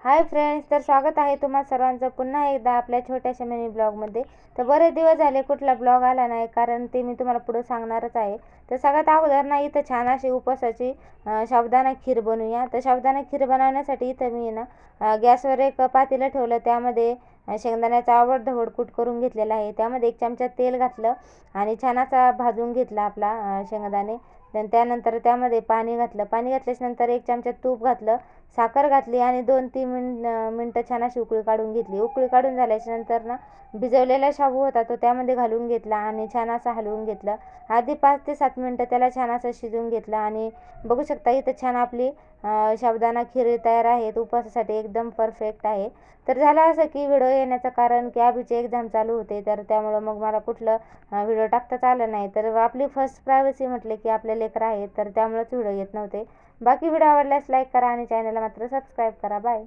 Hi friends, तर स्वागत आहे तुम्हा सर्वांचं पुन्हा एकदा आपल्या छोट्याशा मिनी ब्लॉगमध्ये. तर बरेच दिवस झाले कुठला ब्लॉग आला नाही, कारण ते मी तुम्हाला पुढे सांगणारच आहे. तर सगळ्यात अगोदर ना इथं छान अशी उपवासाची साबुदाणा खीर बनवूया. तर साबुदाणा खीर बनवण्यासाठी इथं मी ना गॅसवर एक पातेलं ठेवलं. त्यामध्ये शेंगदाण्याचा आवडधवड कूट करून घेतलेला आहे. त्यामध्ये 1 चमचा तेल घातलं आणि छान असा भाजून घेतला आपला शेंगदाणे. त्यानंतर त्यामध्ये पाणी घातलं. पाणी घातल्याच्यानंतर 1 चमचा तूप घातलं, साखर घातली आणि 2-3 मिनटं छान अशी उकळी काढून घेतली. उकळी काढून झाल्याच्यानंतर ना भिजवलेला शाबू होता तो त्यामध्ये घालून घेतला आणि छान असं हलवून घेतलं. आधी 5 ते 7 मिनटं त्याला छान असं शिजवून घेतलं आणि बघू शकता इथं छान आपली साबुदाणा खीर तयार आहे. उपवासासाठी एकदम परफेक्ट आहे. तर झालं असं की व्हिडिओ येण्याचं कारण की अभिची एक्झाम चालू होते, तर त्यामुळं मग मला कुठलं व्हिडिओ टाकताच आलं नाही. तर आपली फर्स्ट प्रायव्हसी म्हटले की आपले लेकरं आहेत, तर त्यामुळेच व्हिडिओ येत नव्हते. बाकी व्हिडिओ आवडल्यास लाईक करा आणि चॅनलला मात्र सबस्क्राईब करा. बाय.